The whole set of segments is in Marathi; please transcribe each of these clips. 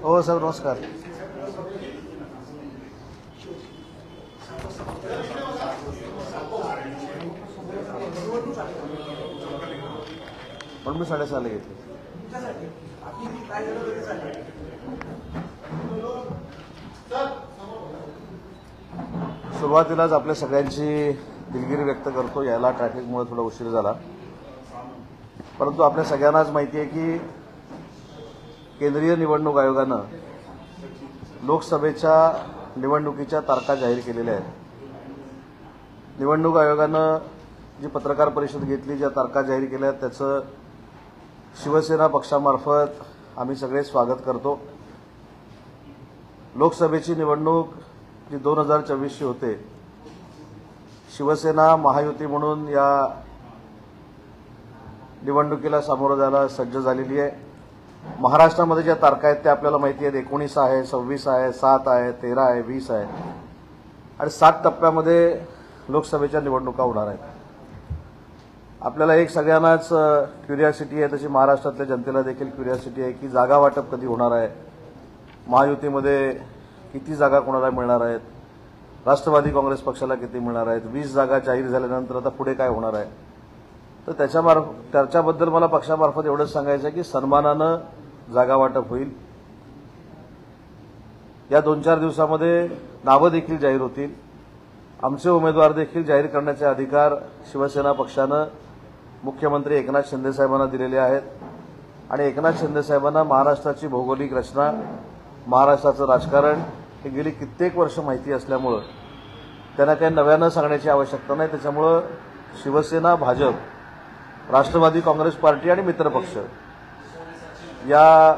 हो साहेब, नमस्कार. पण मी 6:30 घेतले. सुरुवातीलाच आपल्या सगळ्यांची दिलगिरी व्यक्त करतो. यायला ट्रॅफिकमुळे थोडा उशीर झाला, परंतु आपल्या सगळ्यांनाच माहिती आहे की केंद्रीय निवडणूक आयोगानं लोकसभेच्या निवडणुकीच्या तारखा जाहीर केलेल्या आहेत. निवडणूक आयोगानं जी पत्रकार परिषद घेतली, ज्या तारखा जाहीर केल्या आहेत, त्याचं शिवसेना पक्षामार्फत आम्ही सगळे स्वागत करतो. लोकसभेची निवडणूक जी 2024ची होते, शिवसेना महायुती म्हणून या निवडणुकीला सामोरं जायला सज्ज झालेली आहे. महाराष्ट्रामध्ये ज्या तारखा आहेत त्या आपल्याला माहिती आहेत. 19 आहे, 26 आहे, 7 आहे, 13 आहे, 20 आहे आणि 7 टप्प्यामध्ये लोकसभेच्या निवडणुका होणार आहेत. आपल्याला एक सगळ्यांनाच क्युरिओसिटी आहे, तशी महाराष्ट्रातल्या जनतेला देखील क्युरिओसिटी आहे की जागा वाटप कधी होणार आहे, महायुतीमध्ये किती जागा कोणाला मिळणार आहेत, राष्ट्रवादी काँग्रेस पक्षाला किती मिळणार आहेत, 20 जागा जाहीर झाल्यानंतर आता पुढे काय होणार आहे. तर त्याच्याबद्दल मला पक्षामार्फत एवढंच सांगायचं आहे की सन्मानानं जागा वाटप होईल. या 2-4 दिवसामध्ये नावं देखील जाहीर होतील. आमचे उमेदवार देखील जाहीर करण्याचे अधिकार शिवसेना पक्षानं मुख्यमंत्री एकनाथ शिंदे साहेबांना दिलेले आहेत आणि एकनाथ शिंदे साहेबांना महाराष्ट्राची भौगोलिक रचना, महाराष्ट्राचं राजकारण हे गेली कित्येक वर्ष माहिती असल्यामुळं त्यांना काही नव्यानं सांगण्याची आवश्यकता नाही. त्याच्यामुळं शिवसेना, भाजप, राष्ट्रवादी काँग्रेस पार्टी आणि मित्रपक्ष या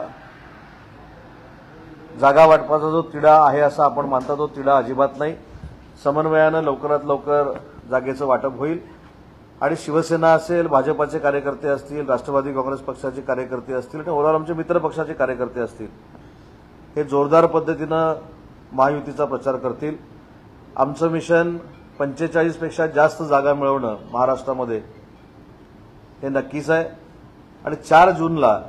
जागा वाटपाचा जो तिढा आहे असं आपण मानता, तो तिढा अजिबात नाही. समन्वयानं लवकरात लवकर जागेचं वाटप होईल आणि शिवसेना असेल, भाजपाचे कार्यकर्ते असतील, राष्ट्रवादी काँग्रेस पक्षाचे कार्यकर्ते असतील आणि ओव्हरऑल आमचे मित्रपक्षाचे कार्यकर्ते असतील, हे जोरदार पद्धतीनं महायुतीचा प्रचार करतील. आमचं मिशन 45 पेक्षा जास्त जागा मिळवणं महाराष्ट्रामध्ये हे नक्कीच आहे. आणि 4 जूनला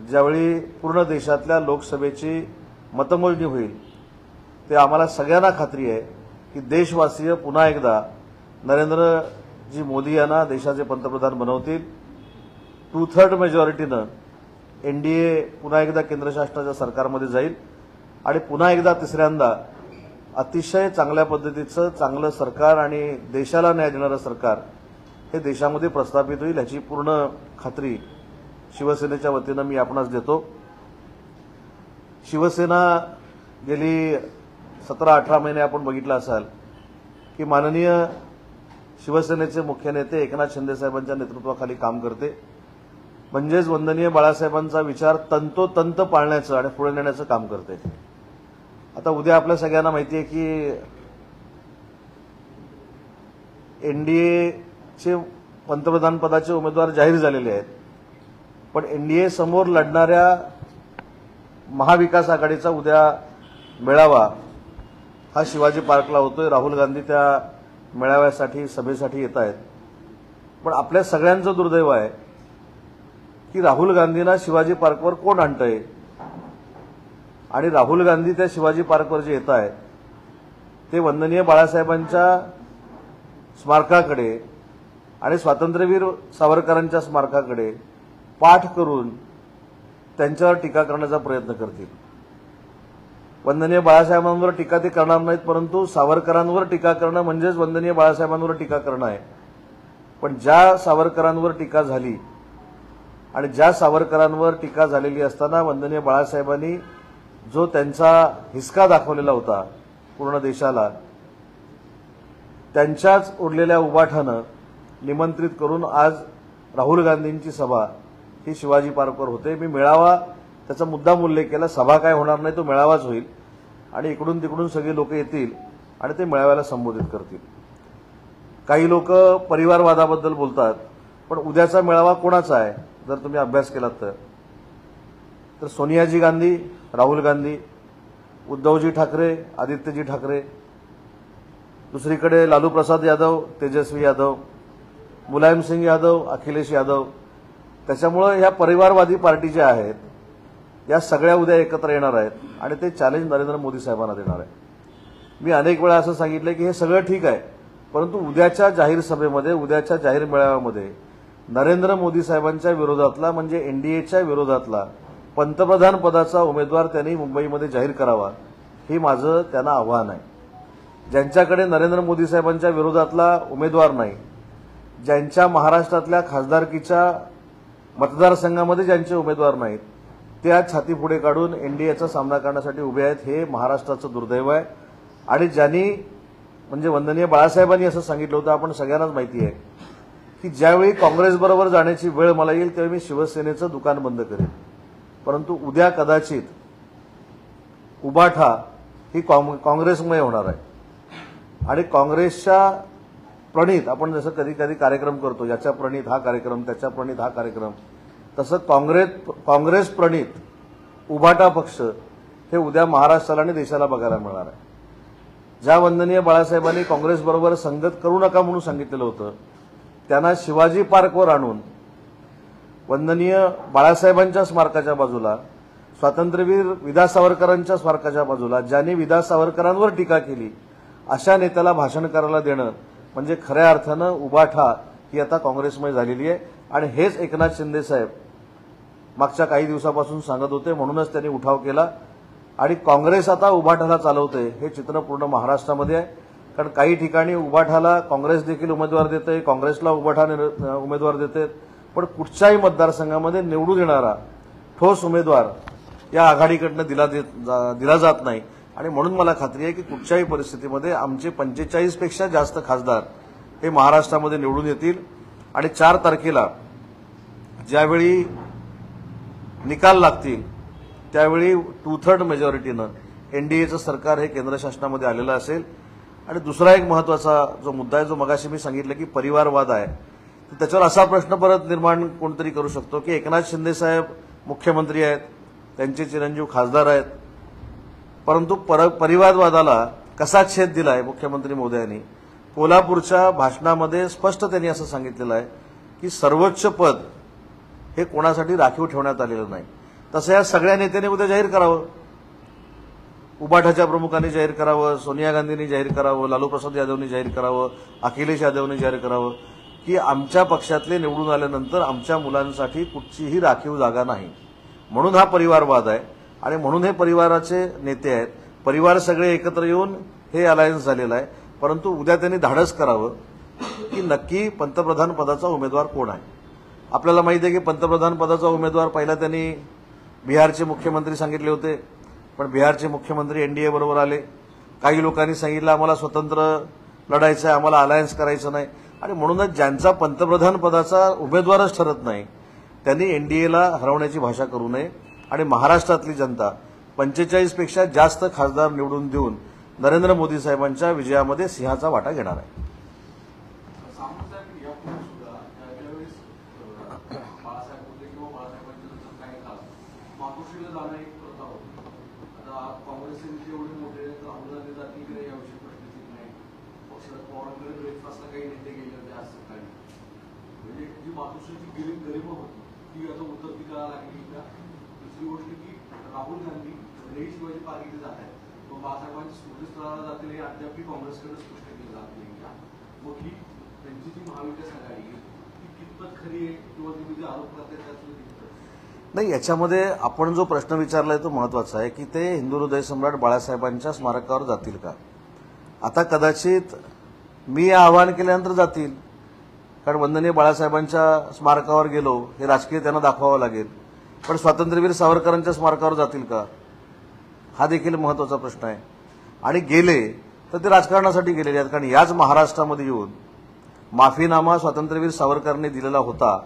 ज्यावेळी पूर्ण देशातल्या लोकसभेची मतमोजणी होईल, ते आम्हाला सगळ्यांना खात्री आहे की देशवासीय पुन्हा एकदा नरेंद्रजी मोदी यांना देशाचे पंतप्रधान बनवतील. 2/3 मेजॉरिटीनं एनडीए पुन्हा एकदा केंद्र शासनाच्या सरकारमध्ये जाईल आणि पुन्हा एकदा तिसऱ्यांदा अतिशय चांगल्या पद्धतीचं चांगलं सरकार आणि देशाला न्याय देणारं सरकार हे देशामध्ये प्रस्थापित होईल, ह्याची पूर्ण खात्री शिवसेनेच्या वतीनं मी आपणास देतो. शिवसेना गेली 17-18 महिने आपण बघितलं असाल की माननीय शिवसेनेचे मुख्य नेते एकनाथ शिंदे साहेबांच्या नेतृत्वाखाली काम करते. म्हणजेच वंदनीय बाळासाहेबांचा विचार तंतोतंत पाळण्याचं आणि पुढे नेण्याचं काम करते. आता उद्या आपल्या सगळ्यांना माहिती आहे की एनडीएचे पंतप्रधान पदाचे उमेदवार जाहीर झालेले आहेत, पण एनडीए समोर लढणाऱ्या महाविकास आघाडीचा उद्या मेळावा हा शिवाजी पार्कला होतोय. राहुल गांधी त्या मेळाव्यासाठी, सभेसाठी येत आहेत. पण आपल्या सगळ्यांचं दुर्दैव आहे की राहुल गांधींना शिवाजी पार्कवर कोण आणतंय आणि राहुल गांधी त्या शिवाजी पार्कवर जे येत आहेत ते वंदनीय बाळासाहेबांच्या स्मारकाकडे आणि स्वातंत्र्यवीर सावरकरांच्या स्मारकाकडे पाठ करून त्यांच्यावर टीका करण्याचा प्रयत्न करतील. वंदनीय बाळासाहेबांवर टीका ते करणार नाहीत, परंतु सावरकरांवर टीका करणं म्हणजेच वंदनीय बाळासाहेबांवर टीका करणं आहे. पण ज्या सावरकरांवर टीका झाली आणि ज्या सावरकरांवर टीका झालेली असताना वंदनीय बाळासाहेबांनी जो त्यांचा हिसका दाखवलेला होता पूर्ण देशाला, त्यांच्याच उरलेल्या उभाठानं निमंत्रित करून आज राहुल गांधींची सभा ही शिवाजी पार्कवर होते. मी मेळावा त्याचा मुद्दाम उल्लेख केला. सभा काय होणार नाही, तो मेळावाच होईल आणि इकडून तिकडून सगळी लोक येतील आणि ते मेळाव्याला संबोधित करतील. काही लोक परिवारवादाबद्दल बोलतात, पण उद्याचा मेळावा कोणाचा आहे जर तुम्ही अभ्यास केलात तर सोनियाजी गांधी, राहुल गांधी, उद्धवजी ठाकरे, आदित्यजी ठाकरे, दुसरीकडे लालू प्रसाद यादव, तेजस्वी यादव, मुलायम सिंग यादव, अखिलेश यादव. त्याच्यामुळे ह्या परिवारवादी पार्टी ज्या आहेत या सगळ्या उद्या एकत्र येणार आहेत आणि ते चॅलेंज नरेंद्र मोदी साहेबांना देणार आहे. मी अनेक वेळा असं सांगितलं की हे सगळं ठीक आहे, परंतु उद्याच्या जाहीर सभेमध्ये, उद्याच्या जाहीर मेळाव्यामध्ये नरेंद्र मोदी साहेबांच्या विरोधातला म्हणजे एनडीएच्या विरोधातला पंतप्रधान पदाचा उमेदवार त्यांनी मुंबईमध्ये जाहीर करावा, हे माझं त्यांना आव्हान आहे. ज्यांच्याकडे नरेंद्र मोदी साहेबांच्या विरोधातला उमेदवार नाही, ज्यांच्या महाराष्ट्रातल्या खासदारकीच्या मतदारसंघामध्ये ज्यांचे उमेदवार नाहीत, त्या छाती पुढे काढून एनडीएचा सामना करण्यासाठी उभे आहेत, हे महाराष्ट्राचं दुर्दैव आहे. आणि ज्यांनी म्हणजे वंदनीय बाळासाहेबांनी असं सांगितलं होतं, आपण सगळ्यांनाच माहिती आहे की ज्यावेळी काँग्रेसबरोबर जाण्याची वेळ मला येईल त्यावेळी मी शिवसेनेचं दुकान बंद करेन. परंतु उद्या कदाचित उबाठा ही काँग्रेसमय होणार आहे आणि काँग्रेसच्या प्रणित, आपण जसं कधी कधी कार्यक्रम करतो, याच्या प्रणित हा कार्यक्रम, त्याच्या प्रणित हा कार्यक्रम, तसं काँग्रेस प्रणित उबाटा पक्ष हे उद्या महाराष्ट्राला आणि देशाला बघायला मिळणार आहे. ज्या वंदनीय बाळासाहेबांनी काँग्रेसबरोबर संगत करू नका म्हणून सांगितलेलं होतं, त्यांना शिवाजी पार्कवर आणून वंदनीय बाळासाहेबांच्या स्मारकाच्या बाजूला, स्वातंत्र्यवीर विदा सावरकरांच्या स्मारकाच्या बाजूला ज्यांनी विदा सावरकरांवर टीका केली अशा नेत्याला भाषण करायला देणं म्हणजे खऱ्या अर्थानं उबाठा ही आता काँग्रेसमय झालेली आहे. आणि हेच एकनाथ शिंदे साहेब मागच्या काही दिवसापासून सांगत होते, म्हणूनच त्यांनी उठाव केला. आणि काँग्रेस आता उबाठाला चालवते हे चित्र पूर्ण महाराष्ट्रामध्ये आहे. कारण काही ठिकाणी उबाठाला काँग्रेस देखील उमेदवार देते, काँग्रेसला उबाठा उमेदवार देते, पण कुठच्याही मतदारसंघामध्ये निवडून येणारा ठोस उमेदवार या आघाडीकडनं दिला जात नाही. आणि म्हणून मला खात्री आहे की कुठच्याही परिस्थितीमध्ये आमचे 45 पेक्षा जास्त खासदार हे महाराष्ट्रामध्ये निवडून येतील. आणि 4 तारखेला ज्यावेळी निकाल लागतील त्यावेळी 2/3 मेजॉरिटीनं एनडीएचं सरकार हे केंद्र शासनामध्ये आलेलं असेल. आणि दुसरा एक महत्वाचा जो मुद्दा आहे, जो मगाशी मी सांगितलं की परिवारवाद आहे, तर त्याच्यावर असा प्रश्न परत निर्माण कोणतरी करू शकतो की एकनाथ शिंदे साहेब मुख्यमंत्री आहेत, त्यांचे चिरंजीव खासदार आहेत, परंतु परिवारवादाला कसा छेद दिलाय मुख्यमंत्री महोदयांनी. कोल्हापूरच्या भाषणामध्ये स्पष्ट त्यांनी असं सांगितलेलं आहे की सर्वोच्च पद हे कोणासाठी राखीव ठेवण्यात आलेलं नाही. तसं या सगळ्या नेत्यांनी उद्या जाहीर करावं, उबाठाच्या प्रमुखांनी जाहीर करावं, सोनिया गांधींनी जाहीर करावं, लालू प्रसाद यादवनी जाहीर करावं, अखिलेश यादवनी जाहीर करावं की आमच्या पक्षातले निवडून आल्यानंतर आमच्या मुलांसाठी कुठचीही राखीव जागा नाही. म्हणून हा परिवारवाद आहे आणि म्हणून हे परिवाराचे नेते आहेत. परिवार सगळे एकत्र येऊन हे अलायन्स झालेलं आहे. परंतु उद्या त्यांनी धाडस करावं की नक्की पंतप्रधान पदाचा उमेदवार कोण आहे. आपल्याला माहिती आहे की पंतप्रधान पदाचा उमेदवार पहिला त्यांनी बिहारचे मुख्यमंत्री सांगितले होते, पण बिहारचे मुख्यमंत्री एनडीए बरोबर आले. काही लोकांनी सांगितलं आम्हाला स्वतंत्र लढायचं आहे, आम्हाला अलायन्स करायचं नाही. आणि म्हणूनच ज्यांचा पंतप्रधान पदाचा उमेदवारच ठरत नाही त्यांनी एनडीएला हरवण्याची भाषा करू नये. आणि महाराष्ट्रातली जनता 45 पेक्षा जास्त खासदार निवडून देऊन नरेंद्र मोदी साहेबांच्या विजयामध्ये सिंहाचा वाटा घेणार आहे. राहुल गांधी शिवाजी पार्टीकडे जात आहेत, बाळासाहेबांच्या स्मृतीस्थळाला जातील हे अद्याप काँग्रेसकडे स्पष्ट केलं जात नाही. मग ही त्यांची जी महाविकास आघाडी ती कितपत खरी आहे किंवा तुम्ही जे आरोप करताय त्यात नाही. याच्यामध्ये आपण जो प्रश्न विचारलाय तो महत्वाचा आहे की ते हिंदू हृदय सम्राट बाळासाहेबांच्या स्मारकावर जातील का. आता कदाचित मी आवाहन केल्यानंतर जातील, कारण वंदनीय बाळासाहेबांच्या स्मारकावर गेलो हे राजकीय त्यांना दाखवावं लागेल. पण स्वातंत्र्यवीर सावरकरांच्या स्मारकावर जातील का, हा देखील महत्वाचा प्रश्न आहे. आणि गेले तर ते राजकारणासाठी गेलेले आहेत, कारण याच महाराष्ट्रामध्ये येऊन माफीनामा स्वातंत्र्यवीर सावरकरांनी दिलेला होता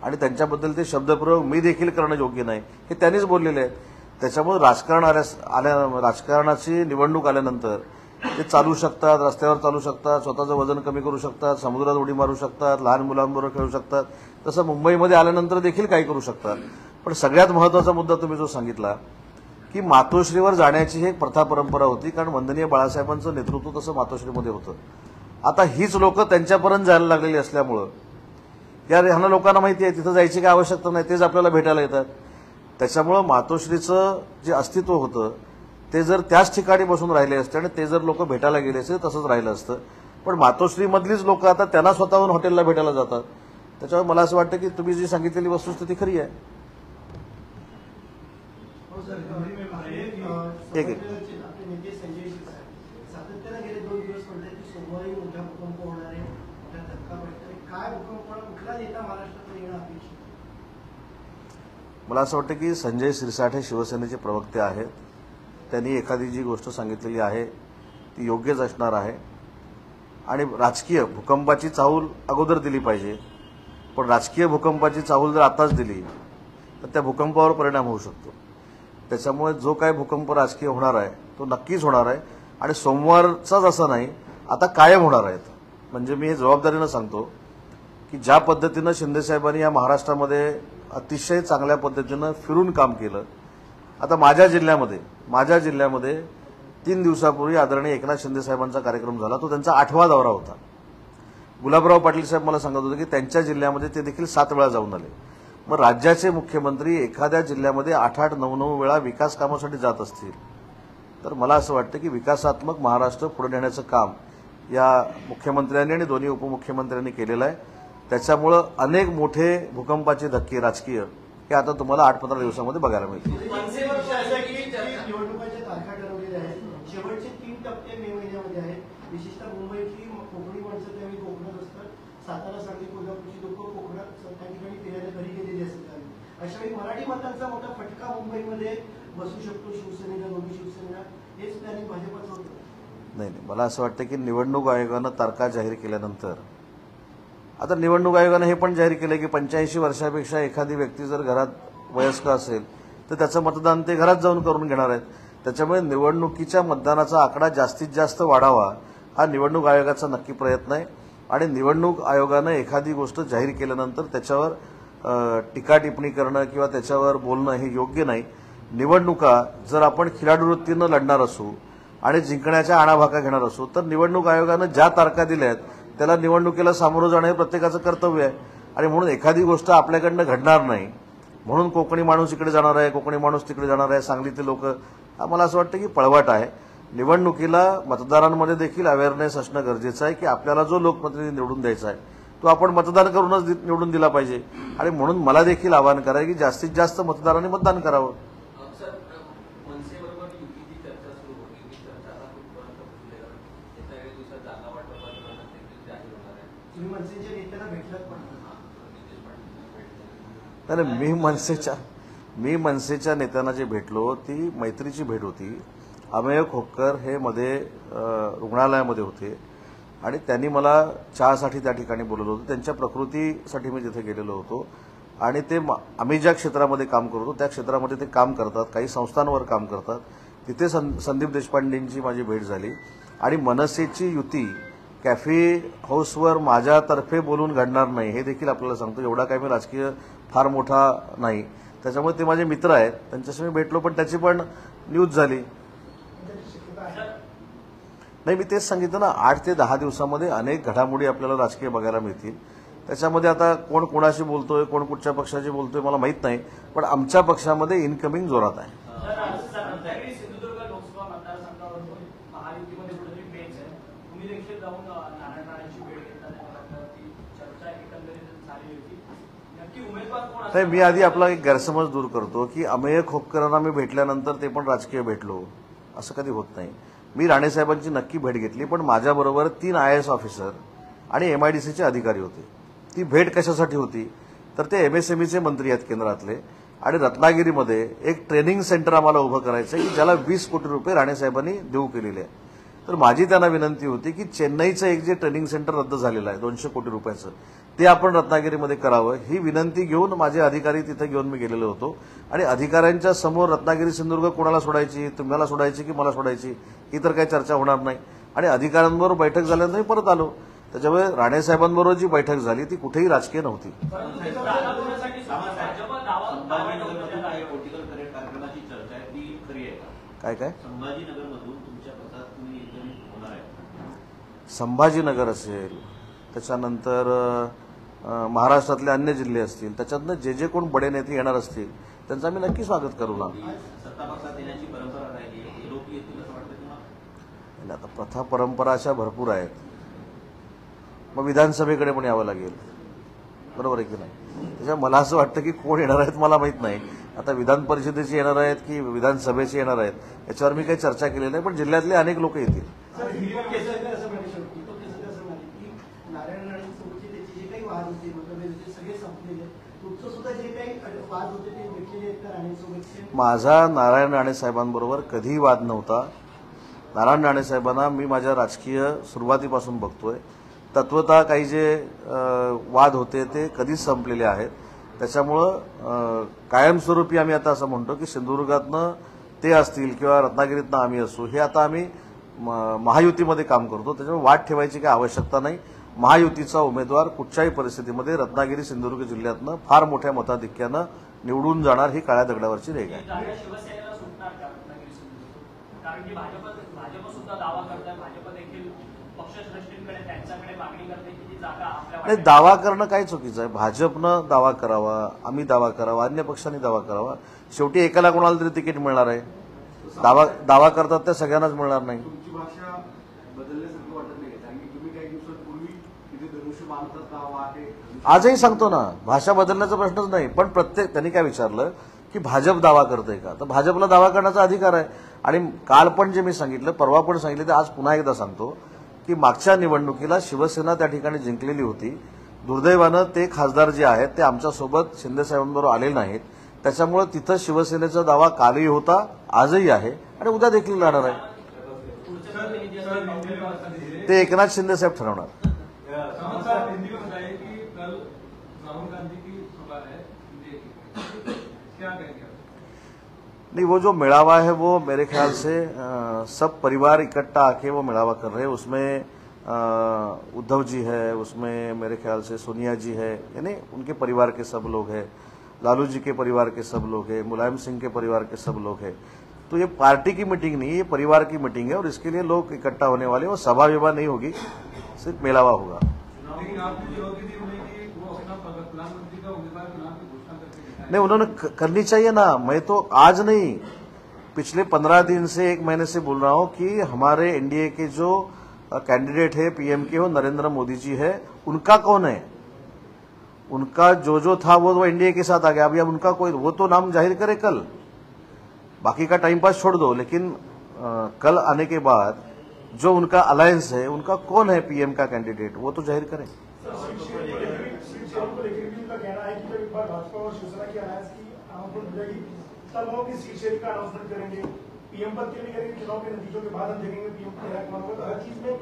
आणि त्यांच्याबद्दल ते शब्दप्रयोग मी देखील करणं योग्य नाही हे त्यांनीच बोललेले आहेत. त्याच्यामुळे राजकारणाची निवडणूक आल्यानंतर ते चालू शकतात, रस्त्यावर चालू शकतात, स्वतःचं वजन कमी करू शकतात, समुद्रात उडी मारू शकतात, लहान मुलांबरोबर खेळू शकतात, तसं मुंबईमध्ये आल्यानंतर देखील काही करू शकतात. पण सगळ्यात महत्वाचा मुद्दा तुम्ही जो सांगितला की मातोश्रीवर जाण्याची ही एक प्रथा परंपरा होती, कारण वंदनीय बाळासाहेबांचं नेतृत्व तसं मातोश्रीमध्ये होतं. आता हीच लोक त्यांच्यापर्यंत जायला लागलेली असल्यामुळं ह्यांना लोकांना माहिती आहे तिथं जायची काही आवश्यकता नाही, तेच आपल्याला भेटायला येतात. त्याच्यामुळं मातोश्रीचं जे अस्तित्व होतं ते जर त्याच ठिकाणी बसून राहिले असते आणि ते जर लोक भेटायला गेले असते तसंच राहिलं असतं. पण मातोश्रीमधलीच लोक आता त्यांना स्वतःहून हॉटेलला भेटायला जातात. त्याच्यामुळे मला असं वाटतं की तुम्ही जी सांगितलेली वस्तुस्थिती खरी आहे. एक आपले नेते संजय सातत्याने गेले 2 दिवस म्हणतात की सोमवारी मोठा भूकंप होणार आहे, मोठा धक्का बसणार आहे. काय भूकंप कुठला नेता महाराष्ट्रात येणं अपेक्षित? मला असं वाटतं की संजय शिरसाट हे शिवसेनेचे प्रवक्ते आहेत. त्यांनी एखादी जी गोष्ट सांगितलेली आहे ती योग्यच असणार आहे आणि राजकीय भूकंपाची चाहूल अगोदर दिली पाहिजे. पण राजकीय भूकंपाची चाहूल जर आताच दिली तर त्या भूकंपावर परिणाम होऊ शकतो. त्याच्यामुळे जो काय भूकंप राजकीय होणार आहे तो नक्कीच होणार आहे आणि सोमवारचाच असं नाही, आता कायम होणार आहेत. म्हणजे मी हे जबाबदारीनं सांगतो की ज्या पद्धतीनं शिंदेसाहेबांनी या महाराष्ट्रामध्ये अतिशय चांगल्या पद्धतीनं फिरून काम केलं. आता माझ्या जिल्ह्यामध्ये 3 दिवसापूर्वी आदरणीय एकनाथ शिंदेसाहेबांचा कार्यक्रम झाला. तो त्यांचा 8वा दौरा होता. गुलाबराव पाटील साहेब मला सांगत होते की त्यांच्या जिल्ह्यामध्ये ते देखील 7 वेळा जाऊन आले. मग राज्याचे मुख्यमंत्री एखाद्या जिल्ह्यामध्ये 8-8, 9-9 वेळा विकास कामासाठी जात असतील तर मला असं वाटतं की विकासात्मक महाराष्ट्र पुढे नेण्याचं काम या मुख्यमंत्र्यांनी आणि दोन्ही उपमुख्यमंत्र्यांनी केलेलं आहे. त्याच्यामुळं अनेक मोठे भूकंपाचे धक्के राजकीय हे आता तुम्हाला 8-15 दिवसामध्ये बघायला मिळतील. निवडणुकांच्या तारखा ठरवलेल्या आहेत. शेवटचे 3 टप्पे मे महिन्यामध्ये आहेत. विशेषतः मुंबईतली कोकणी माणसं त्यावेळी कोकणात असतात. सातारा, सांगली, कोल्हापूरची लोक कोकणात त्या ठिकाणी फिरायला घरी गेलेली असतात. अशा वेळी मराठी मतांचा मोठा फटका मुंबईमध्ये बसू शकतो शिवसेनेला, दोन्ही शिवसेनेला. हेच प्लॅनिंग भाजपचं होतं. नाही, मला असं वाटतं की निवडणूक आयोगानं तारखा जाहीर केल्यानंतर आता निवडणूक आयोगानं हे पण जाहीर केलं की 85 वर्षापेक्षा एखादी व्यक्ती जर घरात वयस्क असेल तर त्याचं मतदान ते घरात जाऊन करून घेणार आहेत. त्याच्यामुळे निवडणुकीच्या मतदानाचा आकडा जास्तीत जास्त वाढावा हा निवडणूक आयोगाचा नक्की प्रयत्न आहे. आणि निवडणूक आयोगानं एखादी गोष्ट जाहीर केल्यानंतर त्याच्यावर टीका टिप्पणी करणं किंवा त्याच्यावर बोलणं हे योग्य नाही. निवडणुका जर आपण खिलाडू वृत्तीनं लढणार असू आणि जिंकण्याच्या आणाभाका घेणार असू तर निवडणूक आयोगानं ज्या तारखा दिल्या आहेत त्याला निवडणुकीला सामोरं जाणं हे प्रत्येकाचं कर्तव्य आहे. आणि म्हणून एखादी गोष्ट आपल्याकडनं घडणार नाही म्हणून कोकणी माणूस इकडे जाणार आहे, कोकणी माणूस तिकडे जाणार आहे, सांगलीतले लोक, हा मला असं वाटतं की पळवाट आहे. निवडणुकीला मतदारांमध्ये देखील अवेअरनेस असणं गरजेचं आहे की आपल्याला जो लोकप्रतिनिधी निवडून द्यायचा आहे तो आपण मतदान करूनच निवडून दिला पाहिजे. आणि म्हणून मला देखील आवाहन करायचं की जास्तीत जास्त मतदारांनी मतदान करावं. तुम्ही मनसेच्या नेत्याला भेटलात पण? नाही, मी मनसेच्या नेत्यांना जे भेटलो ती मैत्रीची भेट होती. अमेय खोपकर हे मध्ये रुग्णालयामध्ये होते आणि त्यांनी मला चहासाठी त्या ठिकाणी बोलवलं होतं. त्यांच्या प्रकृतीसाठी मी तिथे गेलेलो होतो आणि ते आम्ही ज्या क्षेत्रामध्ये काम करतो त्या क्षेत्रामध्ये ते काम करतात, काही संस्थांवर काम करतात. तिथे संदीप देशपांडेंची माझी भेट झाली आणि मनसेची युती कॅफे हाऊसवर माझ्यातर्फे बोलून घडणार नाही हे देखील आपल्याला सांगतो. एवढा काही मी राजकीय फार मोठा नाही, त्याच्यामुळे ते माझे मित्र आहेत, त्यांच्याशी मी भेटलो पण त्याची पण न्यूज झाली. नाही, मी तेच सांगितलं ना, 8 ते 10 दिवसामध्ये अनेक घडामोडी आपल्याला राजकीय बघायला मिळतील. त्याच्यामध्ये आता कोण कोणाशी बोलतोय, कोण कुठच्या पक्षाशी बोलतोय मला माहित नाही, पण आमच्या पक्षामध्ये इनकमिंग जोरात आहे. नाही, मी आधी आपला एक गैरसमज दूर करतो की अमेय खोपकरांना मी भेटल्यानंतर ते पण राजकीय भेटलो असं कधी होत नाही. मी राणेसाहेबांची नक्की भेट घेतली, पण माझ्याबरोबर 3 IAS ऑफिसर आणि MIDCचे अधिकारी होते. ती भेट कशासाठी होती तर ते MSMEचे मंत्री आहेत केंद्रातले आणि रत्नागिरीमध्ये एक ट्रेनिंग सेंटर आम्हाला उभं करायचं की ज्याला 20 कोटी रुपये राणेसाहेबांनी देऊ केलेले आहे. तर माझी त्यांना विनंती होती की चेन्नईचं एक जे ट्रेनिंग सेंटर रद्द झालेलं आहे 200 कोटी रुपयाचं ते आपण रत्नागिरीमध्ये करावं ही विनंती घेऊन माझे अधिकारी तिथे घेऊन मी गेलेलो होतो. आणि अधिकाऱ्यांच्या समोर रत्नागिरी सिंधुदुर्ग कोणाला सोडायची, तुम्हाला सोडायची की मला सोडायची ही तर काही चर्चा होणार नाही. आणि अधिकाऱ्यांबरोबर बैठक झाल्यानंतर मी परत आलो. त्याच्यामुळे राणेसाहेबांबरोबर जी बैठक झाली ती कुठेही राजकीय नव्हती. काय काय संभाजीनगर असेल, त्याच्यानंतर महाराष्ट्रातले अन्य जिल्हे असतील, त्याच्यातनं जे कोण बडे नेते येणार असतील त्यांचं आम्ही नक्की स्वागत करू ना. सत्ता पक्षात येण्याची परंपरा राहिली आहे, हे लोक येतील असं वाटतं तुम्हाला? आता प्रथा परंपरा अशा भरपूर आहेत. मग विधानसभेकडे पण यावं लागेल, बरोबर आहे की नाही? त्याच्यामुळे मला असं वाटतं की कोण येणार आहेत मला माहीत नाही. आता विधान परिषदेचे येणार आहेत की विधानसभेचे येणार आहेत याच्यावर मी काही चर्चा केली नाही, पण जिल्ह्यातले अनेक लोक येतील. सर, दीपक केसरकर असं म्हणे शेवटी, दीपक केसरकर असं म्हणे की नारायण राणेंसोबतचे त्याचे जे काही वाद होते, मतभेद होते, सगळे संपलेले आहेत. तुमचं सुद्धा जे काही वाद होते ते मिटलेले आहेत का राणेंसोबतचे? माझा नारायण राणे साहेबांबरोबर कधीही वाद नव्हता. नारायण राणे साहेबांना मी माझ्या राजकीय सुरुवातीपासून बघतोय. तत्वतः काही जे वाद होते ते कधीच संपलेले आहेत. त्याच्यामुळं कायमस्वरूपी आम्ही आता असं म्हणतो की सिंधुदुर्गातनं ते असतील किंवा रत्नागिरीतनं आम्ही असू, हे आता आम्ही महायुतीमध्ये काम करतो. त्याच्यामुळे वाद ठेवायची काही आवश्यकता नाही. महायुतीचा उमेदवार कुठच्याही परिस्थितीमध्ये रत्नागिरी सिंधुदुर्ग जिल्ह्यातनं फार मोठ्या मताधिक्यानं निवडून जाणार ही काळ्या दगडावरची रेघ आहे. शिवसेनेला सुटणार का रत्नागिरी सिंधुदुर्ग? कारण की भाजप सुद्धा दावा करत आहे, भाजप देखील पक्षश्रेष्ठींकडे त्यांच्याकडे मागणी करते की ती जागा आपल्या नाही, दावा करणं काही चुकीचं आहे. भाजपनं दावा करावा, आम्ही दावा करावा, अन्य पक्षांनी दावा करावा. शेवटी एकाला कोणाला तरी तिकीट मिळणार आहे. दावा करतात त्या सगळ्यांनाच मिळणार नाही. तुमची भाषा बदलल्यासारखं वाटत नाही, कारण की तुम्ही काही दिवसांपूर्वी तिथे धनुष्य बांधतात गाव आहे. आजही सांगतो ना, भाषा बदलण्याचा प्रश्नच नाही. पण त्यांनी काय विचारलं की भाजप दावा करतंय का, तर भाजपला दावा करण्याचा अधिकार आहे. आणि काल पण जे मी सांगितलं, परवा पण सांगितलं, ते आज पुन्हा एकदा सांगतो की मागच्या निवडणुकीला शिवसेना त्या ठिकाणी जिंकलेली होती. दुर्दैवानं ते खासदार जे आहेत ते आमच्यासोबत शिंदेसाहेबांबरोबर आलेले नाहीत. त्याच्यामुळे तिथं शिवसेनेचा दावा कालही होता, आजही आहे आणि उद्या देखील राहणार आहे. ते एकनाथ शिंदेसाहेब ठरवणार. नहीं, वो जो मेड़ावा है वो मेरे ख्याल से सब परिवार इकट्ठा आके वो मेड़ावा कर रहे हैं. उसमें उद्धव जी है, उसमें मेरे ख्याल से सोनिया जी है, यानी उनके परिवार के सब लोग हैं, लालू जी के परिवार के सब लोग हैं, मुलायम सिंह के परिवार के सब लोग हैं. तो ये पार्टी की मीटिंग नहीं है, ये परिवार की मीटिंग है और इसके लिए लोग इकट्ठा होने वाले हैं. वो सभा विभा नहीं होगी, सिर्फ मेलावा होगा. नहीं, उन्होंने करनी चाहिए ना. मैं तो आज नहीं, पिछले 15 दिन से 1 महीने से बोल रहा हूं कि हमारे एनडीए के जो कैंडिडेट है पीएम के, वो नरेंद्र मोदी जी है. उनका कौन है? उनका जो था वो एनडीए के साथ आ गया. अभी अब उनका कोई, वो तो नाम जाहिर करे कल. बाकी का टाइम पास छोड़ दो, लेकिन कल आने के बाद जो उनका अलायंस है, उनका कौन है पीएम का कैंडिडेट, वो तो जाहिर करें. भाजपा और शिवसेना की अलायंस की अनाउंसमेंट हो जाएगी, तब हम अपनी सीट शेयरिंग का अनाउंसमेंट करेंगे. पीएम पद के लिए करेंगे, चुनाव के नतीजों के बाद हम देखेंगे पीएम को कौन होगा. हर चीज में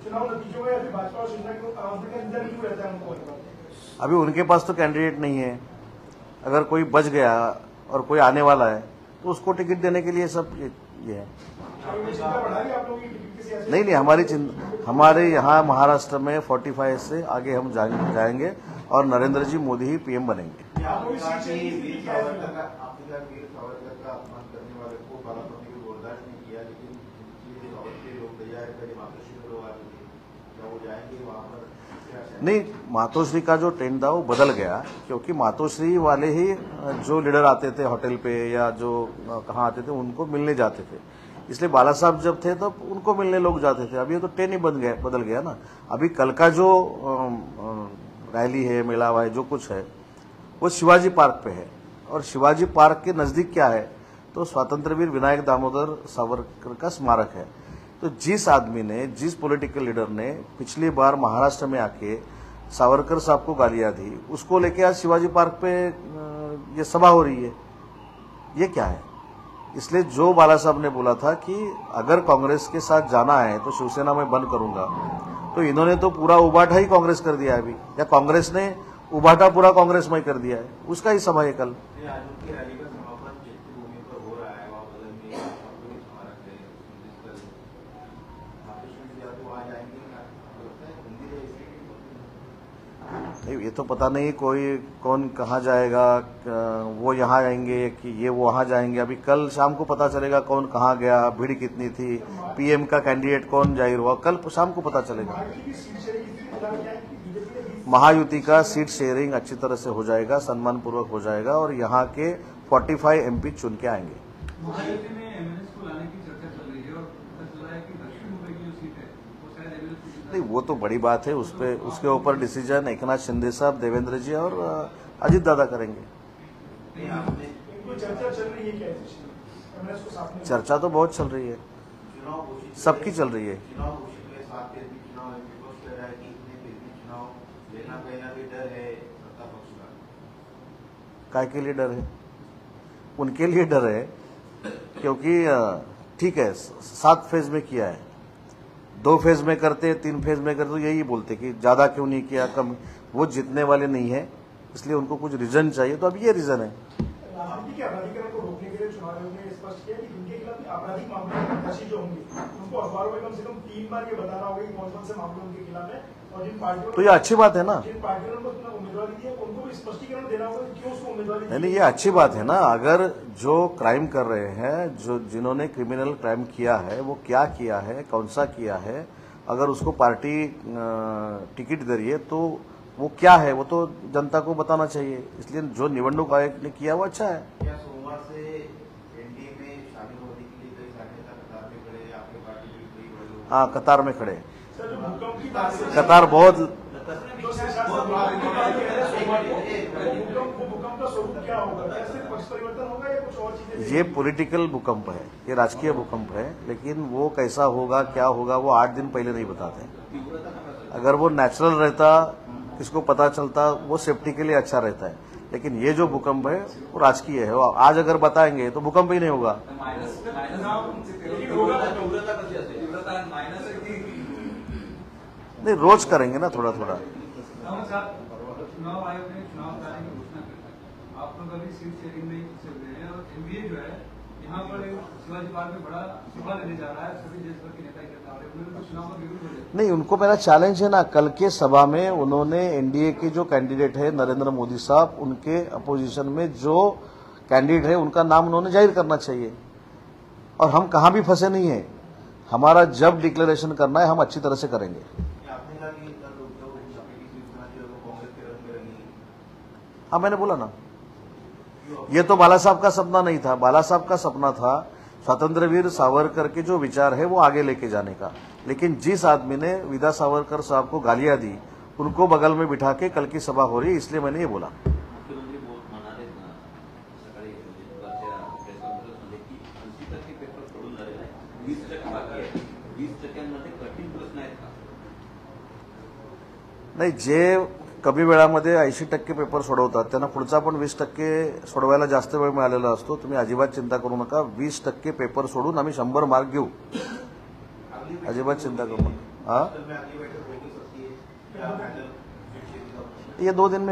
चुनाव नतीजों में या फिर भाजपा और शिवसेना के अनाउंसमेंट का इंतजार क्यों रहता है उनको? अभी उनके पास तो कैंडिडेट नहीं है. अगर कोई बच गया और कोई आने वाला है तो उसको टिकट देने के लिए सब ये है. नहीं, हमारे यहाँ महाराष्ट्र में 45 से आगे हम जाएंगे और नरेंद्र जी मोदी ही पीएम बनेंगे. वीर सावरकर का अपमान करने वाले को बालापति को बर्दाश्त नहीं किया, लेकिन के लोग तैयार करें, मातोश्री के लोग आ चुके, क्या वो जाएंगे वहां पर? नहीं, मातोश्री का जो ट्रेंड था वो बदल गया, क्योंकि मातोश्री वाले ही जो लीडर आते थे होटल पे या जो कहाँ आते थे उनको मिलने जाते थे. इसलिए बाला साहब जब थे तब उनको मिलने लोग जाते थे. अभी ये तो ट्रेंड ही बदल गया ना. अभी कल का जो रैली है, मेलावा है, जो कुछ है वो शिवाजी पार्क पे है. और शिवाजी पार्क के नजदीक क्या है, तो स्वातंत्रवीर विनायक दामोदर सावरकर का स्मारक है. तो जिस आदमी ने, जिस पॉलिटिकल लीडर ने पिछली बार महाराष्ट्र में आके सावरकर साहब को गालियां दी, उसको लेके आज शिवाजी पार्क पे ये सभा हो रही है. ये क्या है? इसलिए जो बाला साहब ने बोला था कि अगर कांग्रेस के साथ जाना है तो शिवसेना में बंद करूंगा, तो इन्होंने तो पूरा उबाटा ही कांग्रेस कर दिया है अभी, या कांग्रेस ने उबाटा पूरा कांग्रेस में कर दिया है. उसका ही सभा है कल. आज उनकी रैली का समापन चैत्यभूमि पर हो रहा है, वहाँ बगल में स्मारक है, वहाँ जाएंगे. ये तो पता नहीं कौन कहाँ जाएगा, वो यहाँ जाएंगे कि ये वो वहाँ जाएंगे. अभी कल शाम को पता चलेगा कौन कहाँ गया, भीड़ कितनी थी, पीएम का कैंडिडेट कौन जाहिर हुआ, कल शाम को पता चलेगा. महायुति का सीट शेयरिंग अच्छी तरह से हो जाएगा, सम्मानपूर्वक हो जाएगा और यहाँ के 45 MP चुन के आएंगे। महायुति में एमएनएस को लाने की चर्चा चल रही है और पता चल रहा है कि दक्षिण मुंबई की जो सीट है वो शायद एमएनएस की जीत नहीं, वो तो बड़ी बात है, उसके ऊपर डिसीजन एकनाथ शिंदे साहब, देवेंद्र जी और अजीत दादा करेंगे। इनको चर्चा चल रही है क्या एमएनएस को साथ में? चर्चा तो बहुत चल रही है, चुनाव घोषित सबकी चल रही है। चुनाव घोषित हुए 7 दिन भी चुनाव है, विपक्ष कह रहा है कि इतने दिन भी चुनाव लेना कहीं ना कहीं डर है सत्ता पक्ष का। काय के लिए डर है? उनके लिए डर है क्योंकि ठीक है 7 फेज में किया है, 2 फेज में करते, 3 फेज में करते तो यही बोलते कि ज्यादा क्यों नहीं किया, कम। वो जीतने वाले नहीं है, इसलिए उनको कुछ रीजन चाहिए, तो अब ये रीजन है। राजनीति के अपराधीकरण को रोकने के लिए चुनाव आयोग ने स्पष्ट किया कि जिनके खिलाफ आपराधिक मामले प्रत्याशी जो होंगे उनको अखबारों में कम से कम 3 बार ये बताना होगा कि कौन कौन से मामले उनके खिलाफ है, और जिन पार्टियों तो ये अच्छी बात है ना। जिन पार्टियों ने उनको उम्मीदवारी दी है उनको भी स्पष्टीकरण देना होगा कि क्यों उसको उम्मीदवारी दी। नहीं, ये अच्छी बात है ना। अगर जो क्राइम कर रहे हैं, जो जिन्होंने क्रिमिनल क्राइम किया है, वो क्या किया है, कौन सा किया है, अगर उसको पार्टी टिकट दे रही है तो वो क्या है, वो तो जनता को बताना चाहिए। इसलिए जो निवडणूक आयोग ने किया वो अच्छा है। क्या सोमवार से एनडीए में शामिल होने के लिए कई सारे नेता कतार में खड़े हैं, आपकी पार्टी में भी कई बड़े लोग? हाँ, कतार में खड़े। सर, जो भूकंप की बात से कतार बहुत जो शेषाद्रि भूकंप की बात कह रहे हैं सोमवार को, वो भूकंप का स्वरूप क्या होगा? क्या सिर्फ पक्ष परिवर्तन होगा या कुछ और चीजें? ये पॉलिटिकल भूकंप है, ये राजकीय भूकंप है, लेकिन वो कैसा होगा, क्या होगा, वो 8 दिन पहले नहीं बताते। अगर वो नेचुरल रहता, किसको पता चलता, वो सेफ्टी के लिए अच्छा रहता है। लेकिन ये जो भूकंप है वो राजकीय है, वो आज अगर बताएंगे तो भूकंप ही नहीं होगा। नहीं, रोज करेंगे ना, थोड़ा थोड़ा। चुनाव आयोग ने चुनाव कराने की घोषणा कर दी। आप लोग अभी सीट शेयरिंग में चल रहे हैं और एनडीए जो है यहाँ पर शिवाजी पार्क में बड़ा सभा लेने जा रहा है, सभी देश भर के नेता इकट्ठा हो रहे हैं, उन्होंने तो चुनाव में विरोध हो जाए। नहीं, उनको मेरा चैलेंज है ना, कल के सभा में उन्होंने एनडीए के जो कैंडिडेट है नरेंद्र मोदी साहब, उनके अपोजिशन में जो कैंडिडेट है उनका नाम उन्होंने जाहिर करना चाहिए। और हम कहाँ भी फंसे नहीं है, हमारा जब डिक्लेरेशन करना है हम अच्छी तरह से करेंगे। आपने कहा कि कल उद्धव ठाकरे की शिवसेना जो है वो कांग्रेस के रंग में रंगी। हाँ, मैंने बोला ना, ये तो बाला साहब का सपना नहीं था। बाला साहब का सपना था स्वतंत्रवीर सावरकर के जो विचार है वो आगे लेके जाने का। लेकिन जिस आदमी ने विदा सावरकर साहब को गालियां दी, उनको बगल में बिठा के कल की सभा हो रही है, इसलिए मैंने ये बोला। मुख्यमंत्री बहुत म्हणाले ना सकाळी दुपारच्या प्रेस कॉन्फरन्समध्ये की 80% पेपर सोडून झालेला आहे, 20% बाकी आहे. 20%मध्ये कठीण प्रश्न आहेत का? नाही, जे कमी वेळामध्ये 80% पेपर सोडवतात त्यांना पुढचा पण 20% सोडवायला जास्त वेळ मिळालेला असतो। तुम्ही अजिबात चिंता करू नका, 20% पेपर सोडून आम्ही 100 मार्क घेऊ, अजिबात चिंता करू नका। हाँ, अगली बैठक होगी सकती है, ये 2 दिन में